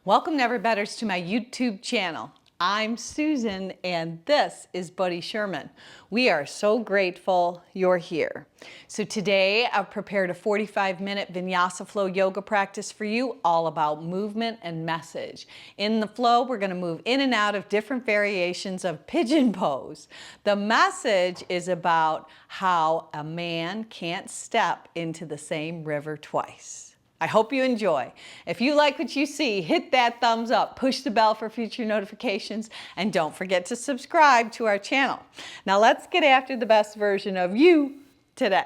Welcome, Never Betters, to my YouTube channel. I'm Susan and this is Buddy Sherman. We are so grateful you're here. So today I've prepared a 45-minute Vinyasa flow yoga practice for you, all about movement and message. In the flow, we're going to move in and out of different variations of pigeon pose. The message is about how a man can't step into the same river twice. I hope you enjoy. If you like what you see, hit that thumbs up, push the bell for future notifications, and don't forget to subscribe to our channel. Now let's get after the best version of you today.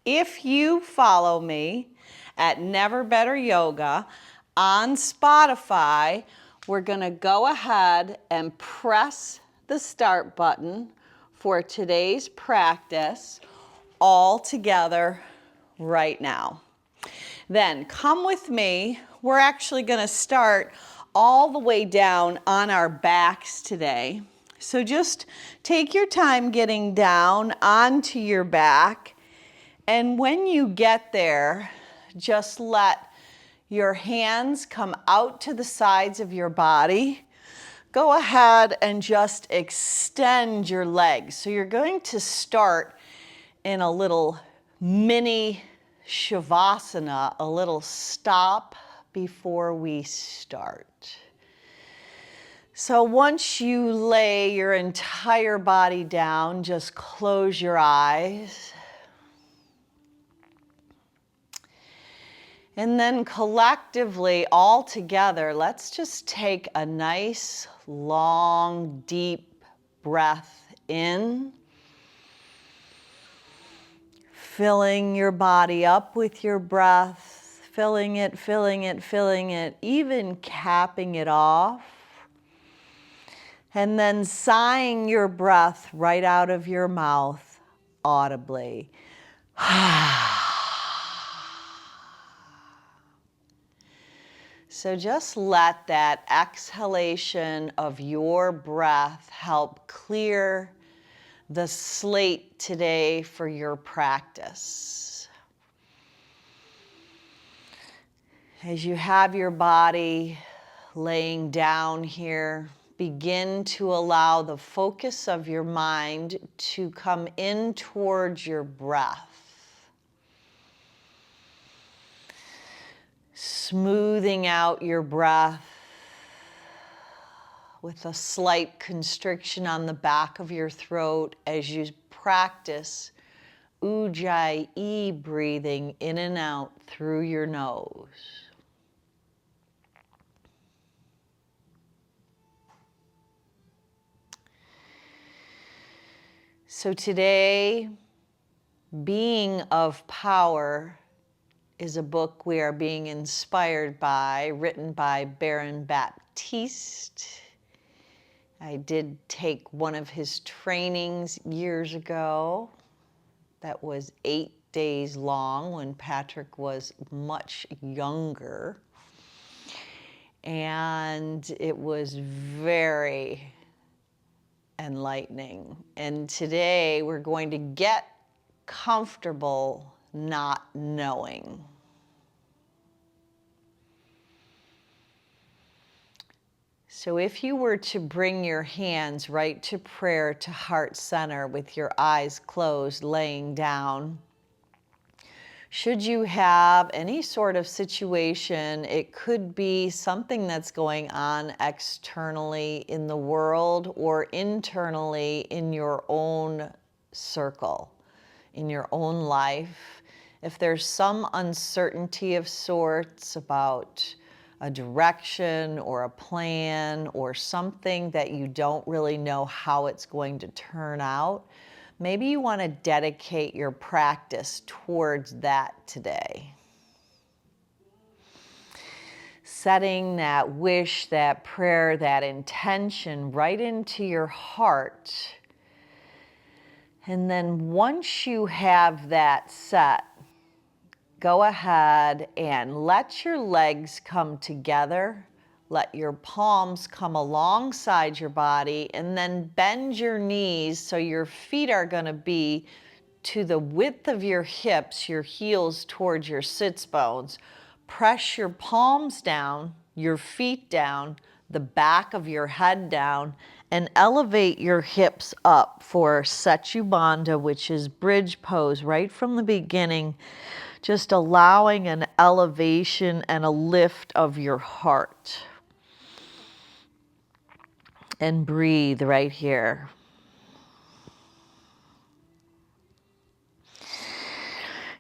If you follow me at Never Better Yoga on Spotify, we're going to go ahead and press the start button for today's practice all together right now. Then come with me. We're actually going to start all the way down on our backs today. So just take your time getting down onto your back. And when you get there, just let your hands come out to the sides of your body. Go ahead and just extend your legs. So you're going to start in a little mini Shavasana, a little stop before we start. So once you lay your entire body down, just close your eyes. And then collectively, all together, let's just take a nice, long, deep breath in. Filling your body up with your breath, filling it, filling it, filling it, even capping it off. And then sighing your breath right out of your mouth audibly. So just let that exhalation of your breath help clear the slate today for your practice. As you have your body laying down here, begin to allow the focus of your mind to come in towards your breath. Smoothing out your breath with a slight constriction on the back of your throat as you practice Ujjayi breathing in and out through your nose. So today, Being of Power is a book we are being inspired by, written by Baron Baptiste. I did take one of his trainings years ago that was 8 days long when Patrick was much younger. And it was very enlightening. And today we're going to get comfortable not knowing. So if you were to bring your hands right to prayer to heart center with your eyes closed, laying down, should you have any sort of situation, it could be something that's going on externally in the world or internally in your own circle, in your own life. If there's some uncertainty of sorts about a direction or a plan or something that you don't really know how it's going to turn out, maybe you want to dedicate your practice towards that today. Setting that wish, that prayer, that intention right into your heart. And then once you have that set, go ahead and let your legs come together. Let your palms come alongside your body, and then bend your knees so your feet are going to be to the width of your hips, your heels towards your sits bones. Press your palms down, your feet down, the back of your head down, and elevate your hips up for Setu Bandha, which is bridge pose right from the beginning, just allowing an elevation and a lift of your heart. And breathe right here.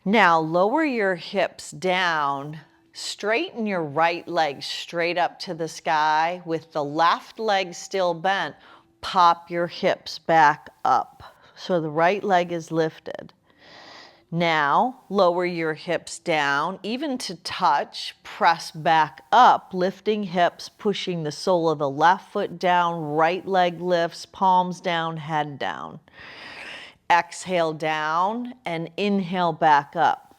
Now lower your hips down, straighten your right leg straight up to the sky with the left leg still bent. Pop your hips back up so the right leg is lifted. Now lower your hips down, even to touch, press back up, lifting hips, pushing the sole of the left foot down, right leg lifts, palms down, head down. Exhale down and inhale back up.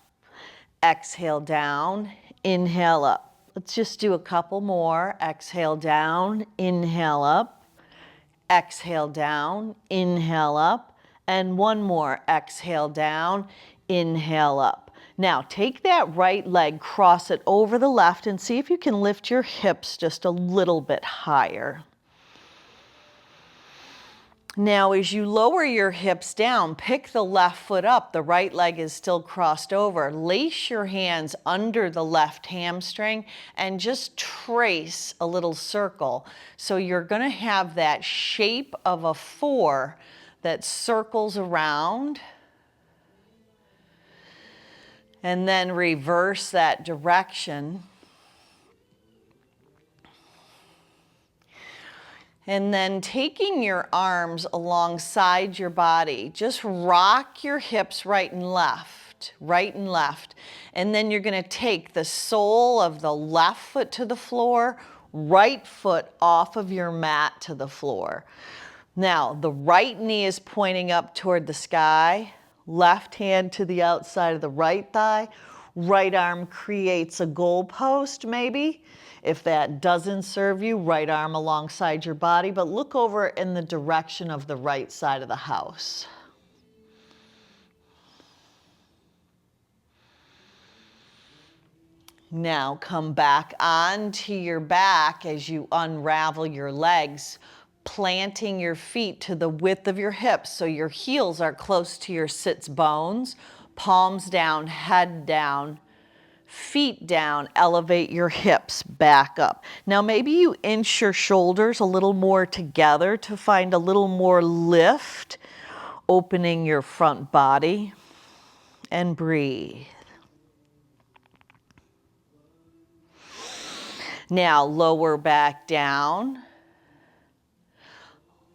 Exhale down, inhale up. Let's just do a couple more. Exhale down, inhale up. Exhale down, inhale up. And one more. Exhale down, inhale up. Now take that right leg, cross it over the left, and see if you can lift your hips just a little bit higher. Now, as you lower your hips down, pick the left foot up. The right leg is still crossed over. Lace your hands under the left hamstring and just trace a little circle. So you're going to have that shape of a 4 that circles around. And then reverse that direction. And then taking your arms alongside your body, just rock your hips right and left, right and left. And then you're going to take the sole of the left foot to the floor, right foot off of your mat to the floor. Now, the right knee is pointing up toward the sky, left hand to the outside of the right thigh, right arm creates a goalpost maybe. If that doesn't serve you, right arm alongside your body, but look over in the direction of the right side of the house. Now come back onto your back as you unravel your legs, planting your feet to the width of your hips so your heels are close to your sits bones, palms down, head down, feet down, elevate your hips back up. Now maybe you inch your shoulders a little more together to find a little more lift, opening your front body, and breathe. Now lower back down.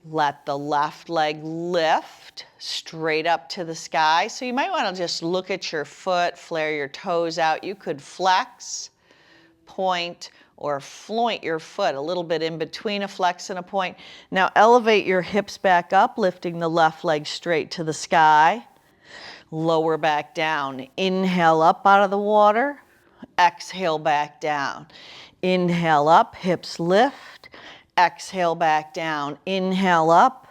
Let the left leg lift straight up to the sky. So you might want to just look at your foot, flare your toes out. You could flex, point, or floint your foot a little bit in between a flex and a point. Now elevate your hips back up, lifting the left leg straight to the sky. Lower back down. Inhale up out of the water. Exhale back down. Inhale up, hips lift. Exhale back down, inhale up,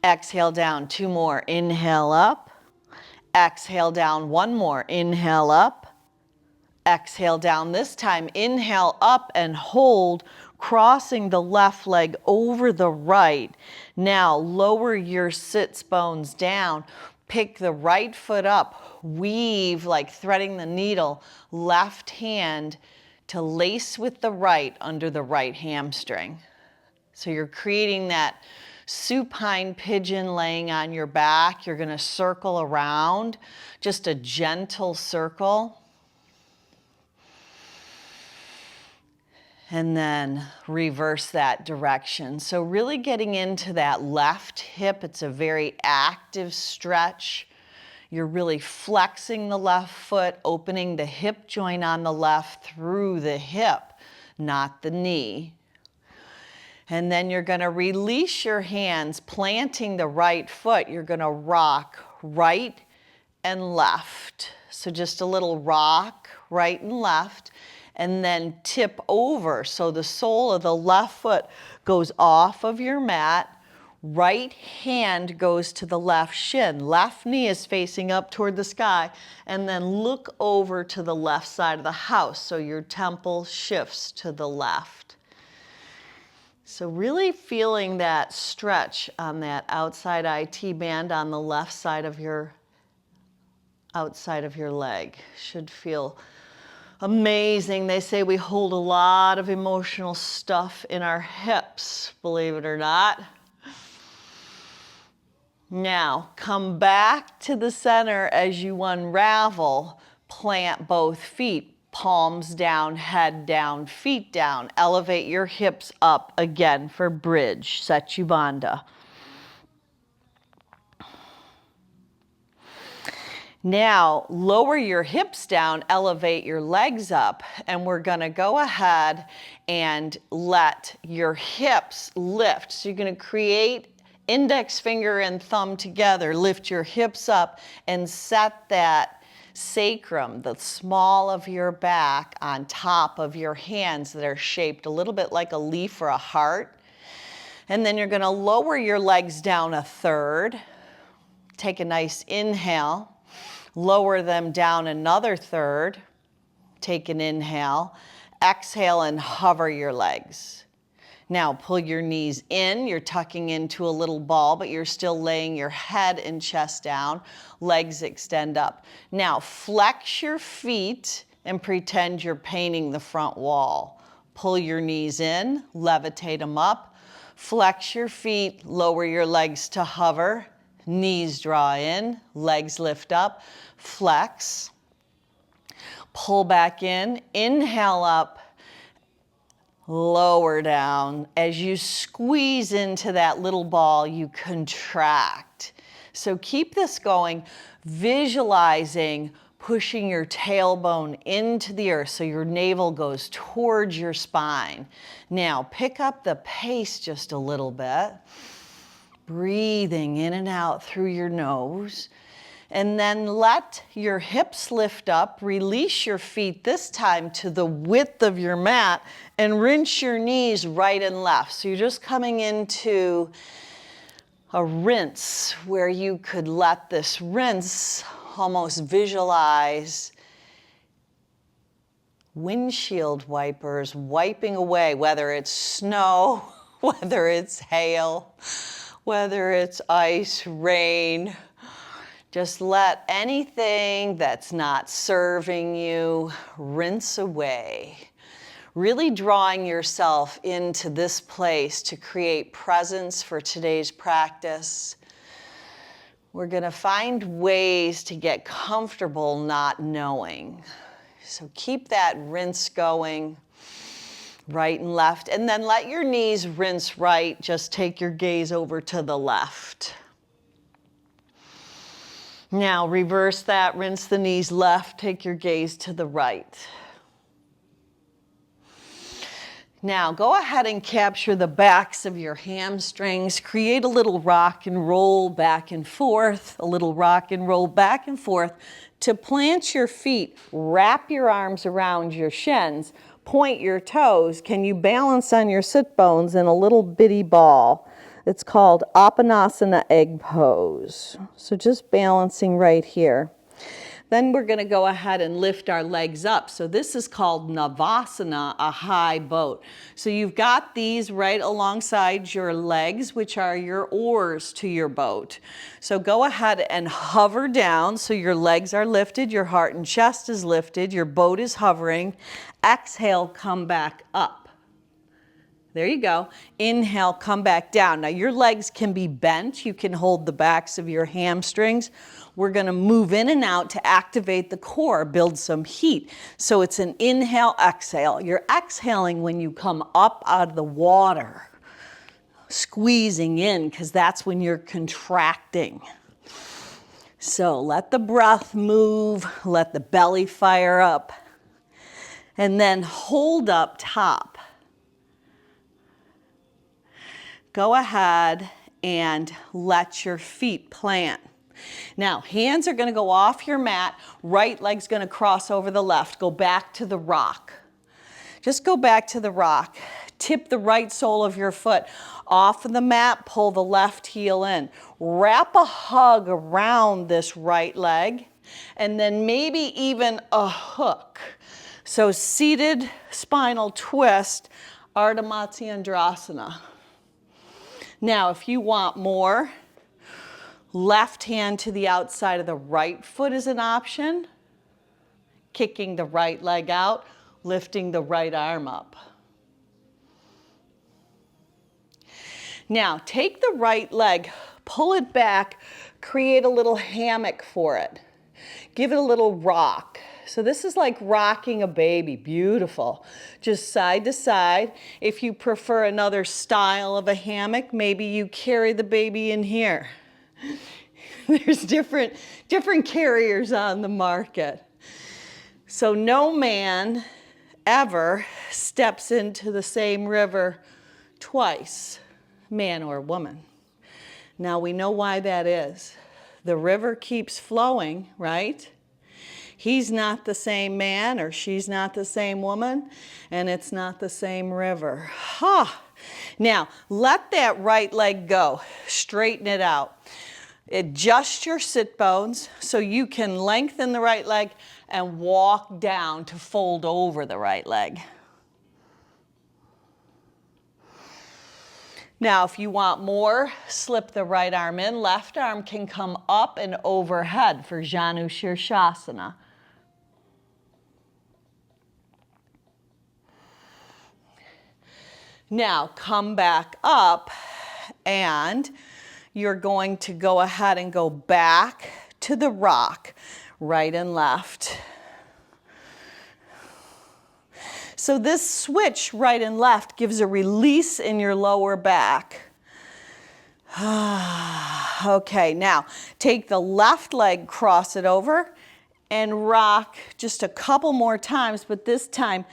exhale down, 2 more, inhale up, exhale down, 1 more, inhale up, exhale down, this time inhale up and hold, crossing the left leg over the right. Now lower your sits bones down, pick the right foot up, weave like threading the needle, left hand to lace with the right under the right hamstring. So you're creating that supine pigeon laying on your back. You're going to circle around, just a gentle circle. And then reverse that direction. So really getting into that left hip. It's a very active stretch. You're really flexing the left foot, opening the hip joint on the left through the hip, not the knee. And then you're going to release your hands, planting the right foot. You're going to rock right and left. So just a little rock, right and left, and then tip over. So the sole of the left foot goes off of your mat. Right hand goes to the left shin. Left knee is facing up toward the sky. And then look over to the left side of the house. So your temple shifts to the left. So really feeling that stretch on that outside IT band on the left side of your outside of your leg. Should feel amazing. They say we hold a lot of emotional stuff in our hips, believe it or not. Now, come back to the center as you unravel. Plant both feet, palms down, head down, feet down. Elevate your hips up again for bridge, Setu Bandha. Now, lower your hips down, elevate your legs up, and we're gonna go ahead and let your hips lift. So you're gonna create index finger and thumb together, lift your hips up and set that sacrum, the small of your back, on top of your hands that are shaped a little bit like a leaf or a heart. And then you're gonna lower your legs down a third. Take a nice inhale. Lower them down another third. Take an inhale. Exhale and hover your legs. Now pull your knees in. You're tucking into a little ball, but you're still laying your head and chest down. Legs extend up. Now flex your feet and pretend you're painting the front wall. Pull your knees in, levitate them up. Flex your feet, lower your legs to hover. Knees draw in, legs lift up, flex. Pull back in, inhale up, lower down. As you squeeze into that little ball, you contract. So keep this going, visualizing pushing your tailbone into the earth so your navel goes towards your spine. Now pick up the pace just a little bit. Breathing in and out through your nose. And then let your hips lift up, release your feet this time to the width of your mat, and rinse your knees right and left. So you're just coming into a rinse where you could let this rinse almost visualize windshield wipers wiping away, whether it's snow, whether it's hail, whether it's ice, rain. Just let anything that's not serving you rinse away. Really drawing yourself into this place to create presence for today's practice. We're going to find ways to get comfortable not knowing. So keep that rinse going. Right and left, and then let your knees rinse right. Just take your gaze over to the left. Now reverse that, rinse the knees left, take your gaze to the right. Now go ahead and capture the backs of your hamstrings. Create a little rock and roll back and forth, a little rock and roll back and forth. To plant your feet, wrap your arms around your shins. Point your toes. Can you balance on your sit bones in a little bitty ball? It's called Apanasana egg pose. So just balancing right here. Then we're going to go ahead and lift our legs up. So this is called Navasana, a high boat. So you've got these right alongside your legs, which are your oars to your boat. So go ahead and hover down so your legs are lifted, your heart and chest is lifted, your boat is hovering. Exhale, come back up. There you go. Inhale, come back down. Now your legs can be bent. You can hold the backs of your hamstrings. We're going to move in and out to activate the core, build some heat. So it's an inhale, exhale. You're exhaling when you come up out of the water, squeezing in, because that's when you're contracting. So let the breath move, let the belly fire up, and then hold up top. Go ahead and let your feet plant. Now, hands are going to go off your mat. Right leg's going to cross over the left. Go back to the rock. Just go back to the rock. Tip the right sole of your foot off of the mat. Pull the left heel in. Wrap a hug around this right leg. And then maybe even a hook. So seated spinal twist, Ardha Matsyendrasana. Now, if you want more, left hand to the outside of the right foot is an option. Kicking the right leg out, lifting the right arm up. Now, take the right leg, pull it back, create a little hammock for it. Give it a little rock. So this is like rocking a baby, beautiful. Just side to side. If you prefer another style of a hammock, maybe you carry the baby in here. There's different carriers on the market. So no man ever steps into the same river twice, man or woman. Now we know why that is. The river keeps flowing, right? He's not the same man or she's not the same woman, and it's not the same river. Now, let that right leg go. Straighten it out. Adjust your sit bones so you can lengthen the right leg and walk down to fold over the right leg. Now, if you want more, slip the right arm in. Left arm can come up and overhead for Janu Shirshasana. Now, come back up, and you're going to go ahead and go back to the rock, right and left. So this switch right and left gives a release in your lower back. Okay, now take the left leg, cross it over, and rock just a couple more times, but this time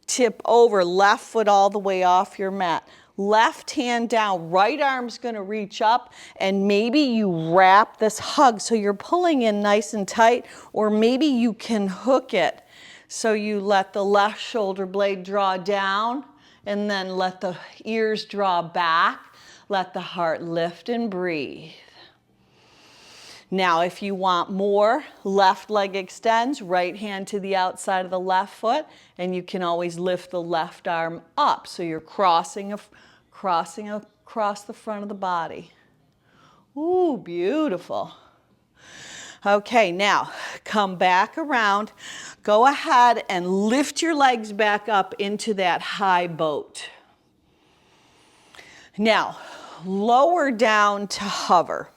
tip over, left foot all the way off your mat. Left hand down, right arm's gonna reach up, and maybe you wrap this hug so you're pulling in nice and tight, or maybe you can hook it. So you let the left shoulder blade draw down, and then let the ears draw back. Let the heart lift and breathe. Now, if you want more, left leg extends, right hand to the outside of the left foot, and you can always lift the left arm up. So you're crossing across the front of the body. Ooh, beautiful. Okay, now come back around. Go ahead and lift your legs back up into that high boat. Now, lower down to hover.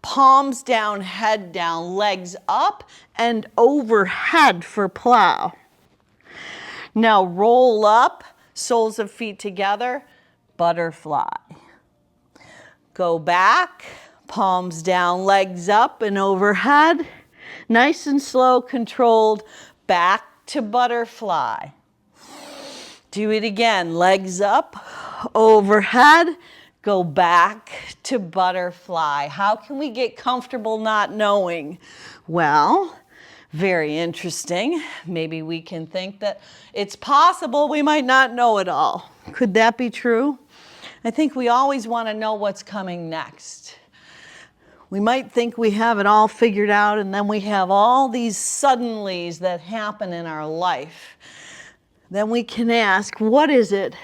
Palms down, head down, legs up and overhead for plow. Now roll up, soles of feet together, butterfly. Go back, palms down, legs up and overhead. Nice and slow, controlled, back to butterfly. Do it again, legs up, overhead. Go back to butterfly. How can we get comfortable not knowing? Well, very interesting. Maybe we can think that it's possible we might not know it all. Could that be true? I think we always want to know what's coming next. We might think we have it all figured out, and then we have all these suddenlies that happen in our life. Then we can ask, what is it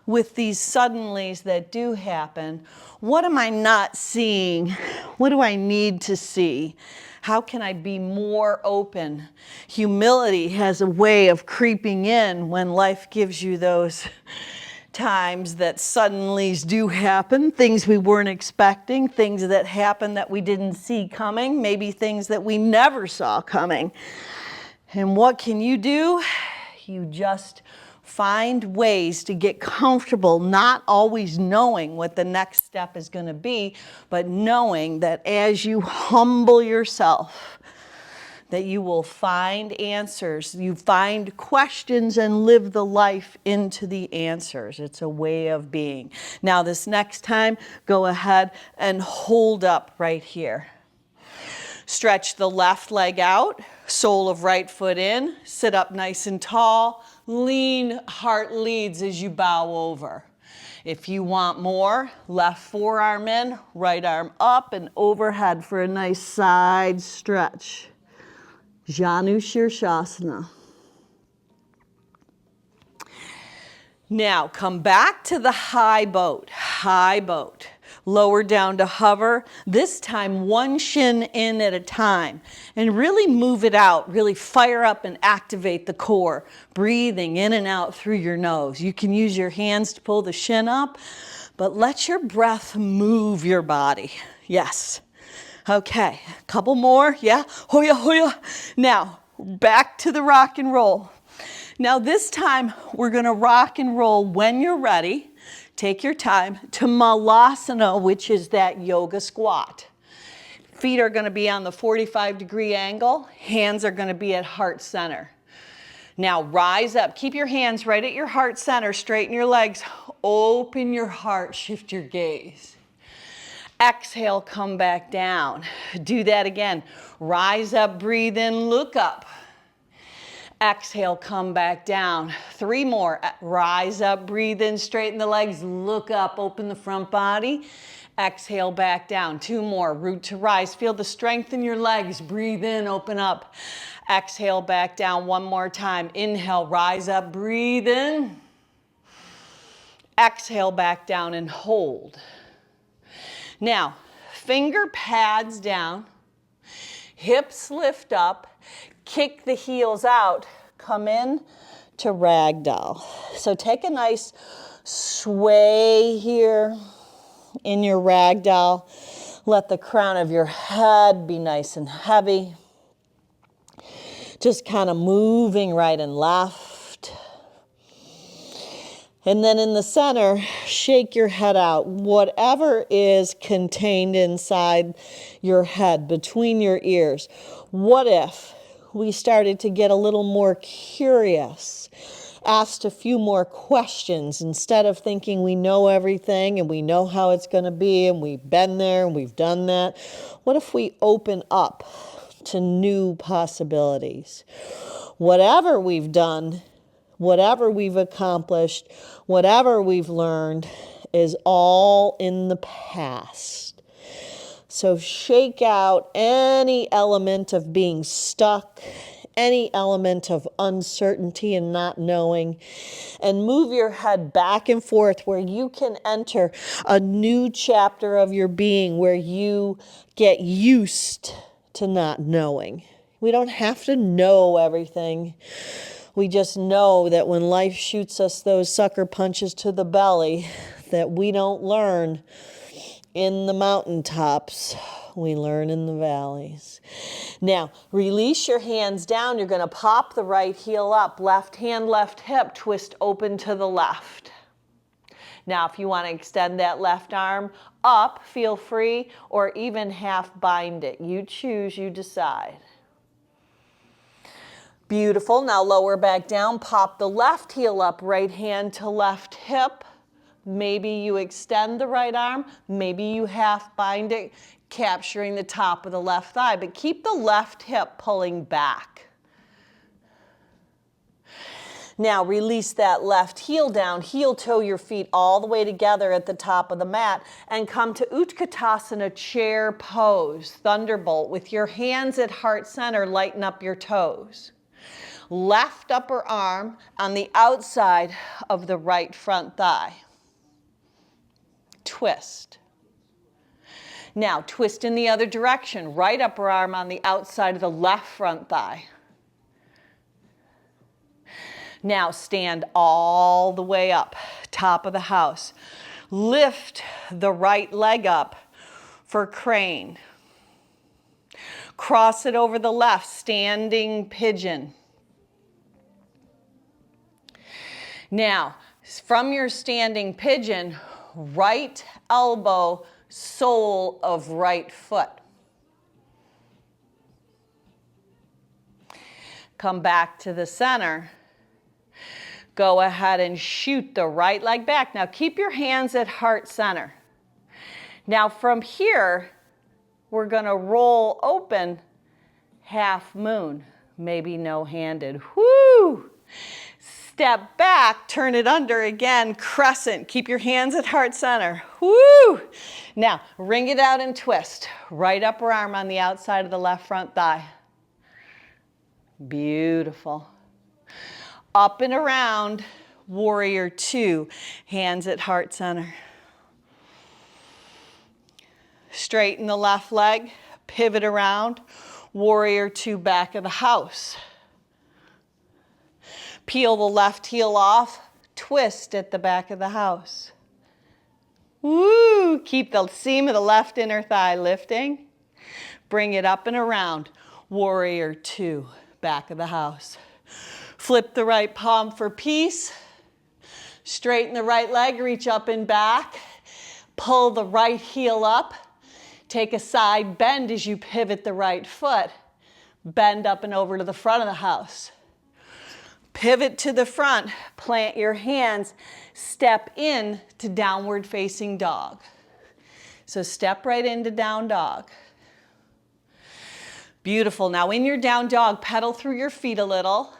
with these suddenlies that do happen? What am I not seeing? What do I need to see? How can I be more open? Humility has a way of creeping in when life gives you those times that suddenlies do happen, things we weren't expecting, things that happen that we didn't see coming, maybe things that we never saw coming. And what can you do? You just find ways to get comfortable, not always knowing what the next step is going to be, but knowing that as you humble yourself, that you will find answers. You find questions and live the life into the answers. It's a way of being. Now this next time, go ahead and hold up right here. Stretch the left leg out, sole of right foot in, sit up nice and tall, lean, heart leads as you bow over. If you want more, left forearm in, right arm up and overhead for a nice side stretch. Janu Shirshasana. Now come back to the high boat, lower down to hover, this time one shin in at a time, and really move it out, really fire up and activate the core, breathing in and out through your nose. You can use your hands to pull the shin up, but let your breath move your body. Yes. Okay, a couple more, yeah, hoya, hoya. Now, back to the rock and roll. Now this time, we're gonna rock and roll when you're ready. Take your time to Malasana, which is that yoga squat. Feet are gonna be on the 45-degree angle. Hands are gonna be at heart center. Now rise up, keep your hands right at your heart center, straighten your legs, open your heart, shift your gaze. Exhale, come back down. Do that again. Rise up, breathe in, look up. Exhale, come back down. 3 more. Rise up, breathe in, straighten the legs, look up, open the front body. Exhale, back down. 2 more. Root to rise. Feel the strength in your legs. Breathe in, open up. Exhale, back down. 1 more time. Inhale, rise up, breathe in. Exhale, back down and hold. Now, finger pads down, hips lift up, kick the heels out, come in to ragdoll. So take a nice sway here in your ragdoll. Let the crown of your head be nice and heavy. Just kind of moving right and left. And then in the center, shake your head out. Whatever is contained inside your head, between your ears. What if we started to get a little more curious, asked a few more questions instead of thinking we know everything and we know how it's going to be and we've been there and we've done that? What if we open up to new possibilities? Whatever we've done, whatever we've accomplished, whatever we've learned is all in the past. So shake out any element of being stuck, any element of uncertainty and not knowing, and move your head back and forth where you can enter a new chapter of your being where you get used to not knowing. We don't have to know everything. We just know that when life shoots us those sucker punches to the belly, that we don't learn in the mountaintops, we learn in the valleys. Now, release your hands down. You're going to pop the right heel up. Left hand, left hip, twist open to the left. Now, if you want to extend that left arm up, feel free, or even half bind it. You choose, you decide. Beautiful. Now lower back down, pop the left heel up, right hand to left hip. Maybe you extend the right arm, maybe you half bind it, capturing the top of the left thigh, but keep the left hip pulling back. Now release that left heel down, heel toe your feet all the way together at the top of the mat and come to Utkatasana chair pose, thunderbolt with your hands at heart center, lighten up your toes. Left upper arm on the outside of the right front thigh. Twist. Now twist in the other direction. Right upper arm on the outside of the left front thigh. Now stand all the way up, top of the house. Lift the right leg up for crane. Cross it over the left, standing pigeon. Now, from your standing pigeon, right elbow, sole of right foot. Come back to the center. Go ahead and shoot the right leg back. Now keep your hands at heart center. Now from here, we're gonna roll open half moon, maybe no-handed. Whoo! Step back, turn it under again, crescent. Keep your hands at heart center. Woo! Now, ring it out and twist. Right upper arm on the outside of the left front thigh. Beautiful. Up and around, warrior two, hands at heart center. Straighten the left leg, pivot around, warrior two, back of the house. Peel the left heel off, twist at the back of the house. Woo! Keep the seam of the left inner thigh lifting. Bring it up and around. Warrior two, back of the house. Flip the right palm for peace. Straighten the right leg, reach up and back. Pull the right heel up. Take a side bend as you pivot the right foot. Bend up and over to the front of the house. Pivot to the front, plant your hands, step in to downward facing dog. So step right into down dog. Beautiful. Now in your down dog, pedal through your feet a little.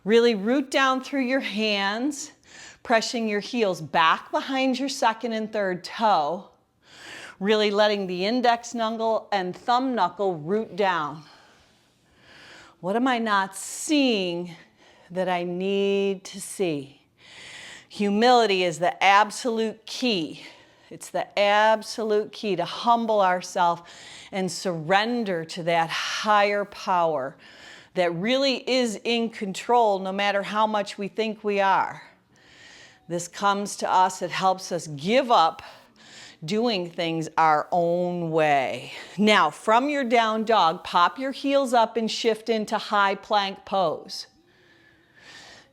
Really root down through your hands, pressing your heels back behind your second and third toe. Really letting the index knuckle and thumb knuckle root down. What am I not seeing that I need to see? Humility is the absolute key. It's the absolute key to humble ourselves and surrender to that higher power that really is in control no matter how much we think we are. This comes to us, it helps us give up doing things our own way. Now, from your down dog, pop your heels up and shift into high plank pose.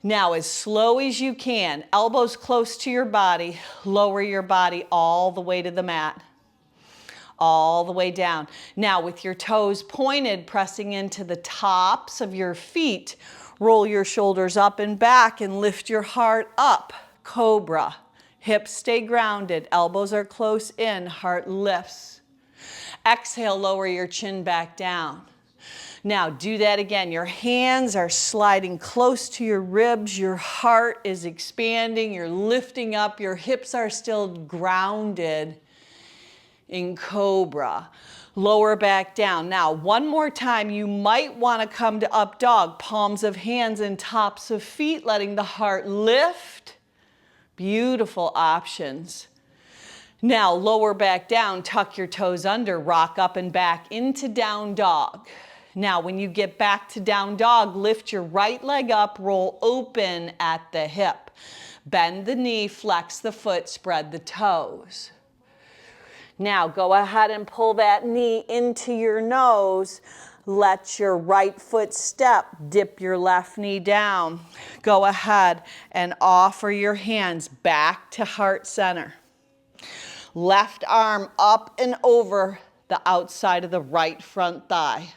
Now, as slow as you can, elbows close to your body, lower your body all the way to the mat. All the way down. Now, with your toes pointed, pressing into the tops of your feet, roll your shoulders up and back and lift your heart up. Cobra. Hips stay grounded, elbows are close in, heart lifts. Exhale, lower your chin back down. Now do that again. Your hands are sliding close to your ribs, your heart is expanding, you're lifting up, your hips are still grounded in Cobra. Lower back down. Now one more time, you might want to come to up dog, palms of hands and tops of feet, letting the heart lift. Beautiful options. Now lower back down, tuck your toes under, rock up and back into down dog. Now when you get back to down dog, lift your right leg up, roll open at the hip. Bend the knee, flex the foot, spread the toes. Now go ahead and pull that knee into your nose. Let your right foot step, dip your left knee down. Go ahead and offer your hands back to heart center. Left arm up and over the outside of the right front thigh.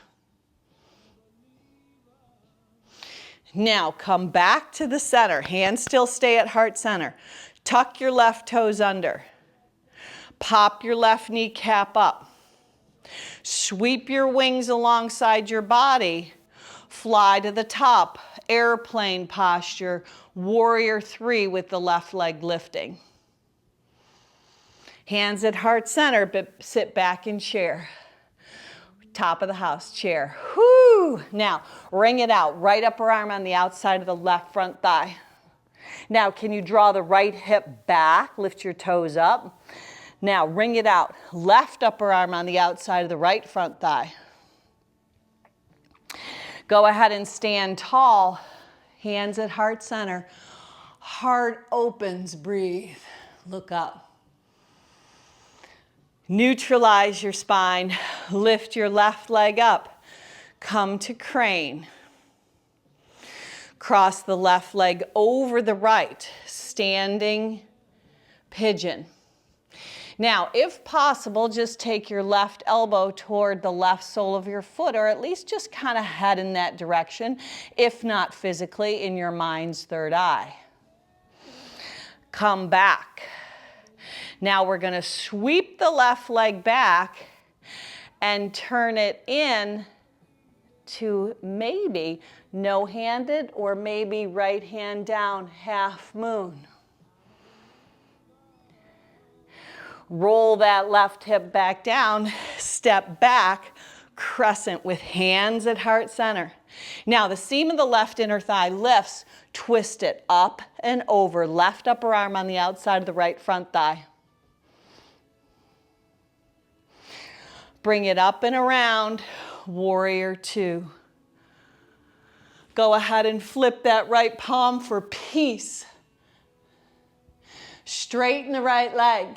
Now come back to the center. Hands still stay at heart center. Tuck your left toes under. Pop your left kneecap up. Sweep your wings alongside your body. Fly to the top. Airplane posture. Warrior three with the left leg lifting. Hands at heart center, but sit back in chair. Top of the house, chair. Whoo! Now, ring it out. Right upper arm on the outside of the left front thigh. Now, can you draw the right hip back? Lift your toes up. Now, ring it out. Left upper arm on the outside of the right front thigh. Go ahead and stand tall. Hands at heart center. Heart opens, breathe. Look up. Neutralize your spine. Lift your left leg up. Come to crane. Cross the left leg over the right. Standing pigeon. Now, if possible, just take your left elbow toward the left sole of your foot, or at least just kind of head in that direction, if not physically, in your mind's third eye. Come back. Now we're going to sweep the left leg back and turn it in to maybe no-handed or maybe right hand down, half moon. Roll that left hip back down, step back, crescent with hands at heart center. Now the seam of the left inner thigh lifts, twist it up and over, left upper arm on the outside of the right front thigh. Bring it up and around, warrior two. Go ahead and flip that right palm for peace. Straighten the right leg.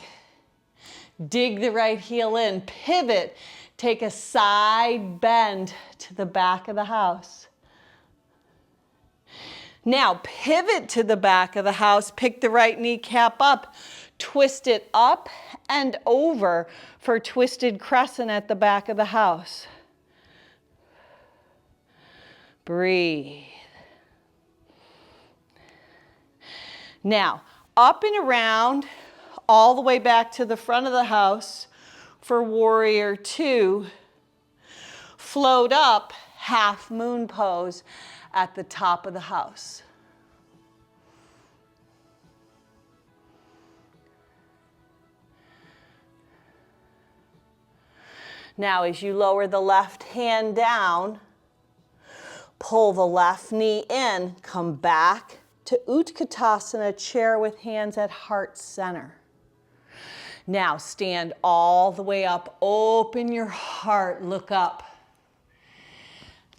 Dig the right heel in, pivot, take a side bend to the back of the house. Now pivot to the back of the house, pick the right kneecap up, twist it up and over for twisted crescent at the back of the house. Breathe. Now, up and around, all the way back to the front of the house for warrior two. Float up, half moon pose at the top of the house. Now, as you lower the left hand down, pull the left knee in, come back to Utkatasana, chair with hands at heart center. Now stand all the way up, open your heart, look up.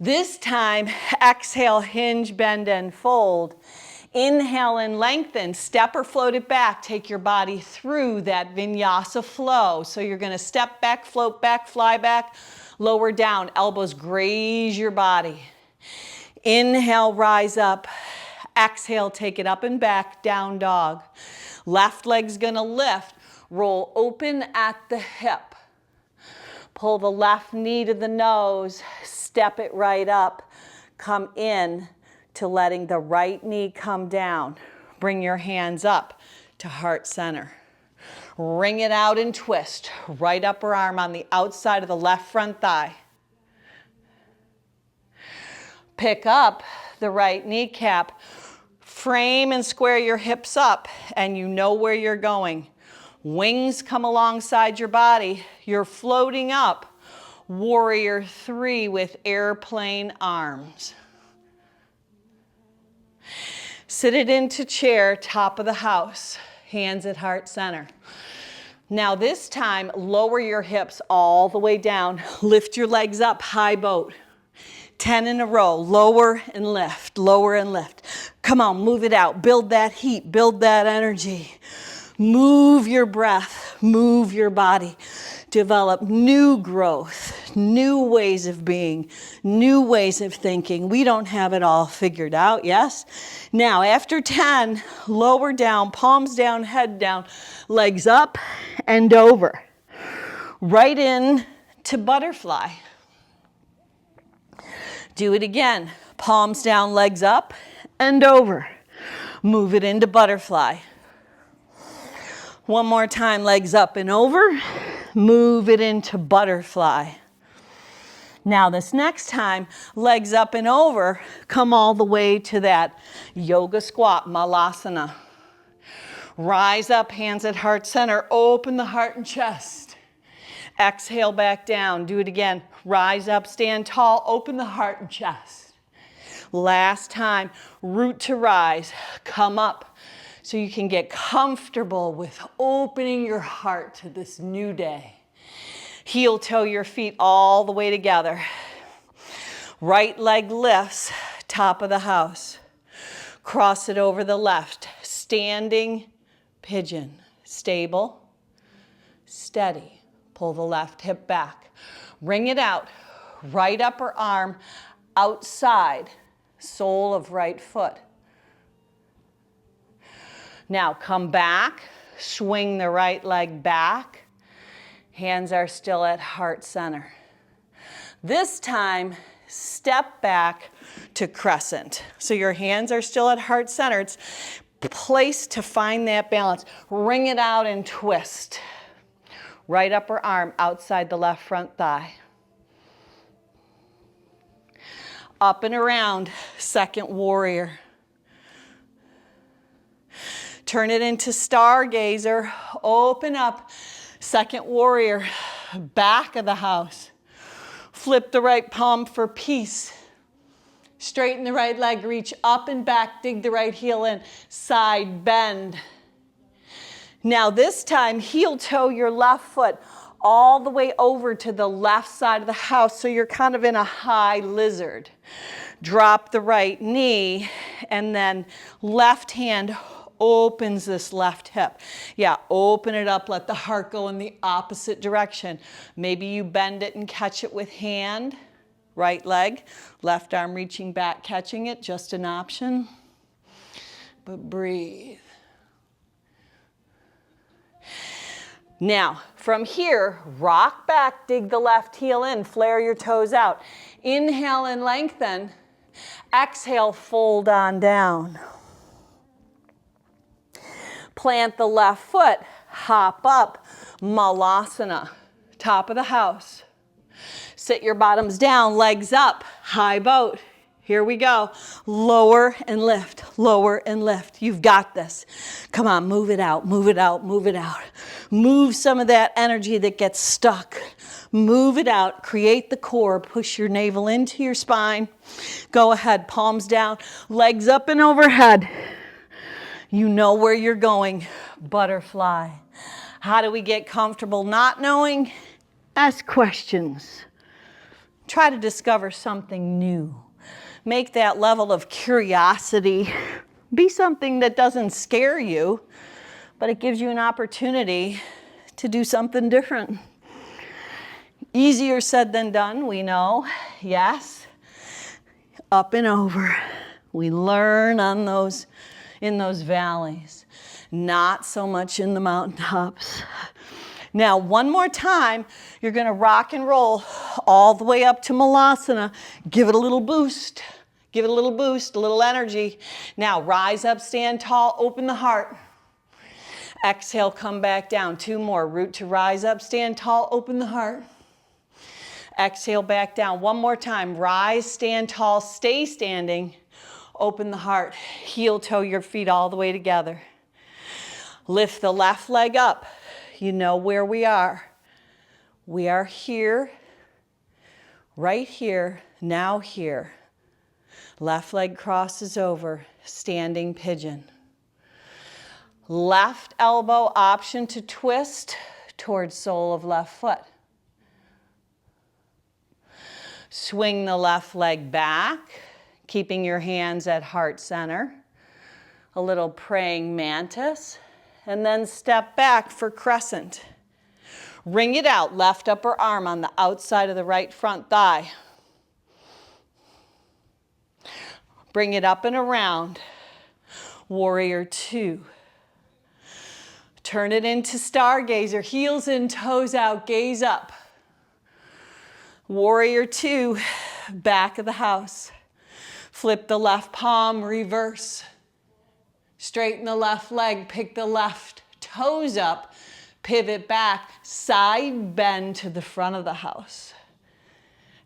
This time, exhale, hinge, bend, and fold. Inhale and lengthen, step or float it back. Take your body through that vinyasa flow. So you're gonna step back, float back, fly back, lower down, elbows graze your body. Inhale, rise up. Exhale, take it up and back, down dog. Left leg's gonna lift. Roll open at the hip. Pull the left knee to the nose, step it right up. Come in to letting the right knee come down. Bring your hands up to heart center. Wring it out and twist. Right upper arm on the outside of the left front thigh. Pick up the right kneecap. Frame and square your hips up, and you know where you're going. Wings come alongside your body. You're floating up. Warrior three with airplane arms. Sit it into chair, top of the house. Hands at heart center. Now this time, lower your hips all the way down. Lift your legs up, high boat. 10 in a row, lower and lift, lower and lift. Come on, move it out. Build that heat, build that energy. Move your breath, move your body. Develop new growth, new ways of being, new ways of thinking. We don't have it all figured out, yes? Now, after 10, lower down, palms down, head down, legs up and over. Right in to butterfly. Do it again. Palms down, legs up and over. Move it into butterfly. One more time, legs up and over. Move it into butterfly. Now this next time, legs up and over, come all the way to that yoga squat, malasana. Rise up, hands at heart center, open the heart and chest. Exhale back down, do it again. Rise up, stand tall, open the heart and chest. Last time, root to rise, come up so you can get comfortable with opening your heart to this new day. Heel toe your feet all the way together. Right leg lifts, top of the house. Cross it over the left, standing pigeon. Stable, steady. Pull the left hip back. Wring it out. Right upper arm outside, sole of right foot. Now come back, swing the right leg back. Hands are still at heart center. This time, step back to crescent. So your hands are still at heart center. It's place to find that balance. Wring it out and twist. Right upper arm outside the left front thigh. Up and around, second warrior. Turn it into stargazer. Open up, second warrior. Back of the house. Flip the right palm for peace. Straighten the right leg, reach up and back, dig the right heel in. Side bend. Now this time, heel toe your left foot all the way over to the left side of the house, so you're kind of in a high lizard. Drop the right knee, and then left hand opens this left hip. Yeah, open it up, let the heart go in the opposite direction. Maybe you bend it and catch it with hand. Right leg, left arm reaching back, catching it, just an option. But breathe. Now, from here, rock back, dig the left heel in, flare your toes out. Inhale and lengthen. Exhale, fold on down. Plant the left foot, hop up, malasana, top of the house. Sit your bottoms down, legs up, high boat. Here we go. Lower and lift, lower and lift. You've got this. Come on, move it out, move it out, move it out. Move some of that energy that gets stuck. Move it out, create the core, push your navel into your spine. Go ahead, palms down, legs up and overhead. You know where you're going, butterfly. How do we get comfortable not knowing? Ask questions. Try to discover something new. Make that level of curiosity be something that doesn't scare you, but it gives you an opportunity to do something different. Easier said than done, we know. Yes. Up and over. We learn on those, in those valleys. Not so much in the mountaintops. Now, one more time, you're going to rock and roll all the way up to Malasana. Give it a little boost. Give it a little boost, a little energy. Now, rise up, stand tall, open the heart. Exhale, come back down. Two more. Root to rise up, stand tall, open the heart. Exhale, back down. One more time. Rise, stand tall, stay standing, open the heart. Heel toe your feet all the way together. Lift the left leg up. You know where we are. We are here, right here, now here. Left leg crosses over, standing pigeon. Left elbow option to twist towards sole of left foot. Swing the left leg back, keeping your hands at heart center. A little praying mantis. And then step back for crescent. Wring it out, left upper arm on the outside of the right front thigh. Bring it up and around. Warrior two. Turn it into stargazer, heels in, toes out, gaze up. Warrior two, back of the house. Flip the left palm, reverse. Straighten the left leg, pick the left toes up, pivot back, side bend to the front of the house.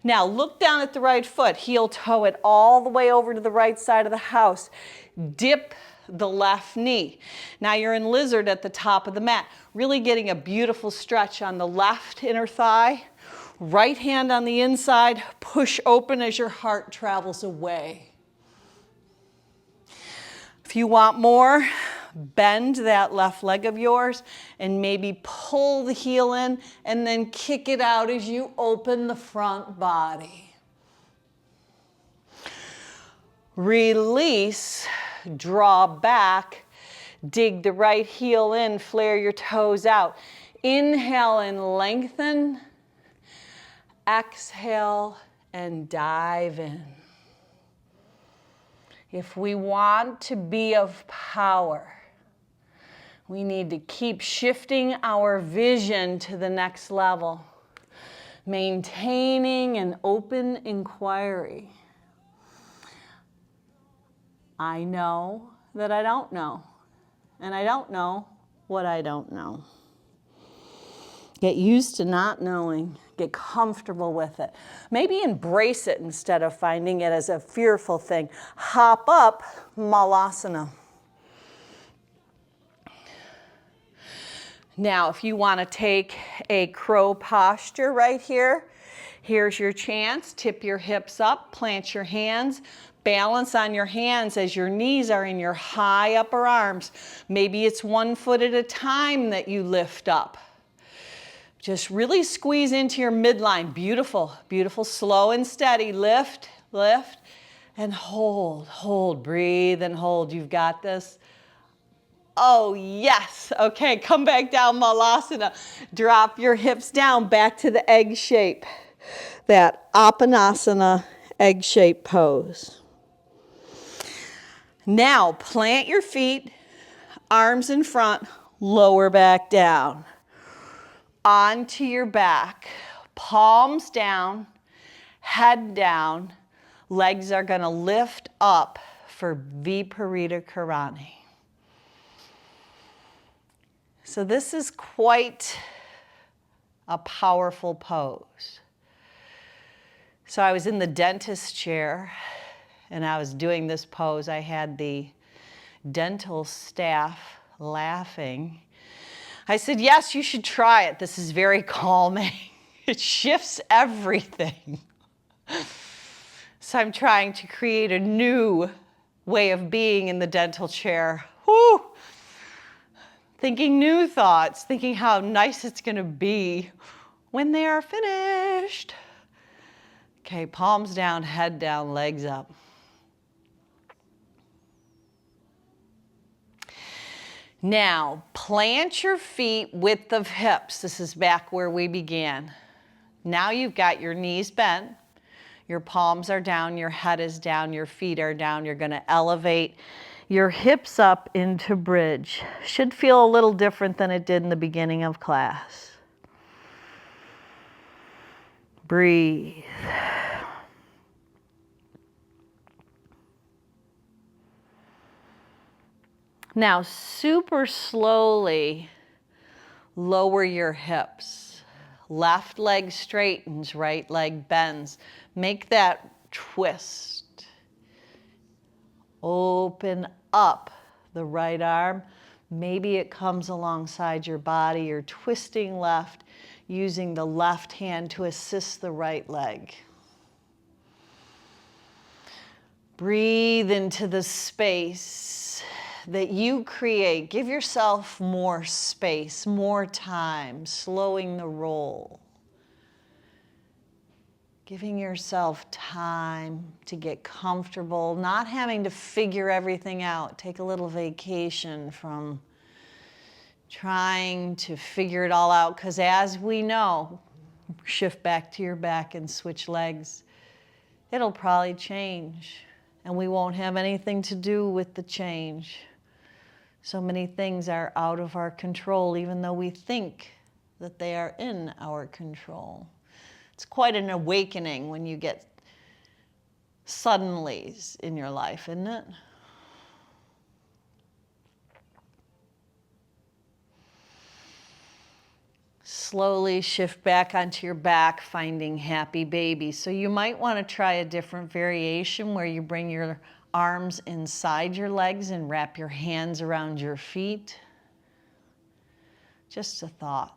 Now look down at the right foot, heel toe it all the way over to the right side of the house. Dip the left knee. Now you're in lizard at the top of the mat, really getting a beautiful stretch on the left inner thigh. Right hand on the inside, push open as your heart travels away. If you want more, bend that left leg of yours and maybe pull the heel in and then kick it out as you open the front body. Release, draw back, dig the right heel in, flare your toes out. Inhale and lengthen. Exhale and dive in. If we want to be of power, we need to keep shifting our vision to the next level, maintaining an open inquiry. I know that I don't know. And I don't know what I don't know. Get used to not knowing. Get comfortable with it. Maybe embrace it instead of finding it as a fearful thing. Hop up, Malasana. Now, if you want to take a crow posture right here, here's your chance. Tip your hips up, plant your hands, balance on your hands as your knees are in your high upper arms. Maybe it's 1 foot at a time that you lift up. Just really squeeze into your midline. Beautiful, beautiful, slow and steady. Lift, lift, and hold, hold. Breathe and hold. You've got this. Oh, yes. Okay, come back down, Malasana. Drop your hips down back to the egg shape. That Apanasana egg shape pose. Now, plant your feet, arms in front, lower back down. Onto your back, palms down, head down. Legs are going to lift up for Viparita Karani. So this is quite a powerful pose. So I was in the dentist chair and I was doing this pose. I had the dental staff laughing. I said, yes, you should try it. This is very calming. It shifts everything. So I'm trying to create a new way of being in the dental chair. Woo! Thinking new thoughts, thinking how nice it's going to be when they are finished. Okay, palms down, head down, legs up. Now, plant your feet width of hips. This is back where we began. Now you've got your knees bent, your palms are down, your head is down, your feet are down. You're going to elevate your hips up into bridge. Should feel a little different than it did in the beginning of class. Breathe. Now, super slowly lower your hips. Left leg straightens, right leg bends. Make that twist. Open up the right arm. Maybe it comes alongside your body. You're twisting left, using the left hand to assist the right leg. Breathe into the space that you create. Give yourself more space, more time, slowing the roll. Giving yourself time to get comfortable, not having to figure everything out. Take a little vacation from trying to figure it all out, because as we know, shift back to your back and switch legs. It'll probably change, and we won't have anything to do with the change. So many things are out of our control, even though we think that they are in our control. It's quite an awakening when you get suddenlies in your life, isn't it? Slowly shift back onto your back, finding happy baby. So you might want to try a different variation where you bring your arms inside your legs and wrap your hands around your feet. Just a thought.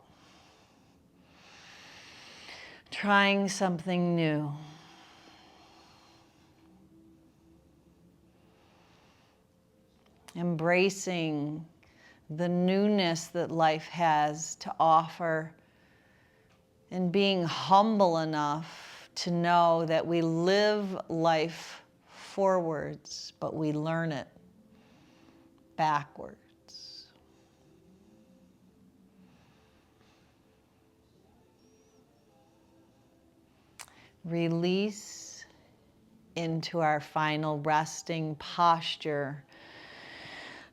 Trying something new. Embracing the newness that life has to offer, and being humble enough to know that we live life forwards, but we learn it backwards. Release into our final resting posture,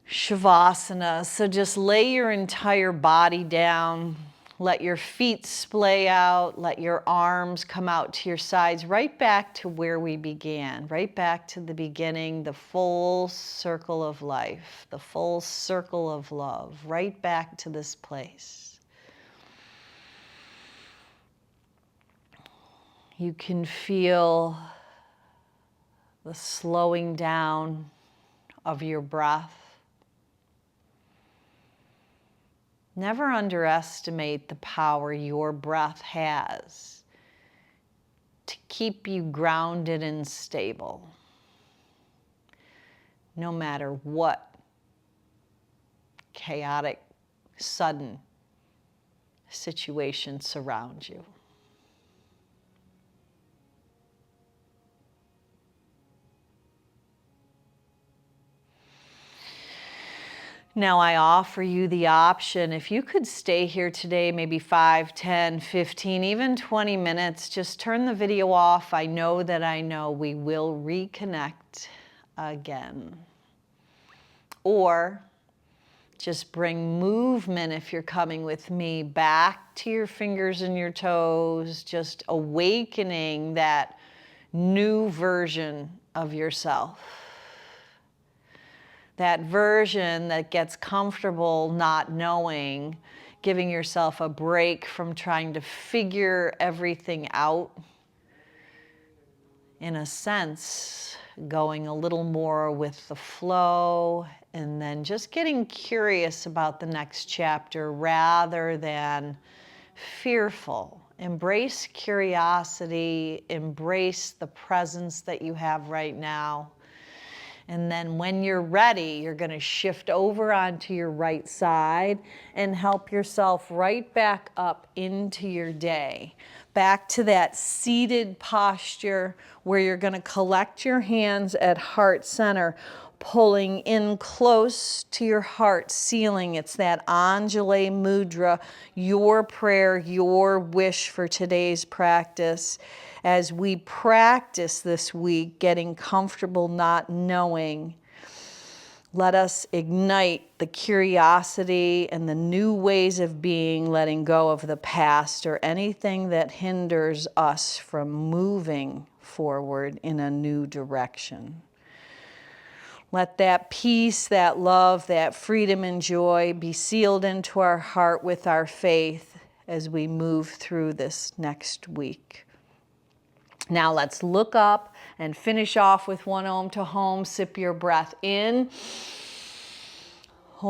Shavasana. So just lay your entire body down, Let your feet splay out. Let your arms come out to your sides, right back to where we began, right back to the beginning, the full circle of life, the full circle of love, right back to this place. You can feel the slowing down of your breath. Never underestimate the power your breath has to keep you grounded and stable, no matter what chaotic, sudden situation surrounds you. Now I offer you the option, if you could stay here today, maybe 5, 10, 15, even 20 minutes, just turn the video off. I know we will reconnect again. Or just bring movement, if you're coming with me, back to your fingers and your toes, just awakening that new version of yourself. That version that gets comfortable not knowing, giving yourself a break from trying to figure everything out. In a sense, going a little more with the flow, and then just getting curious about the next chapter rather than fearful. Embrace curiosity, embrace the presence that you have right now. And then when you're ready, you're going to shift over onto your right side and help yourself right back up into your day. Back to that seated posture where you're going to collect your hands at heart center, pulling in close to your heart ceiling. It's that Anjali Mudra, your prayer, your wish for today's practice. As we practice this week, getting comfortable not knowing, let us ignite the curiosity and the new ways of being, letting go of the past or anything that hinders us from moving forward in a new direction. Let that peace, that love, that freedom and joy be sealed into our heart with our faith as we move through this next week. Now let's look up and finish off with one Om to Home. Sip your breath in. Om.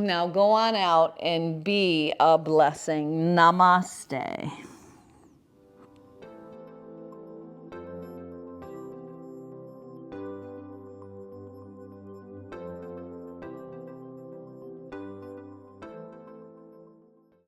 Now go on out and be a blessing. Namaste.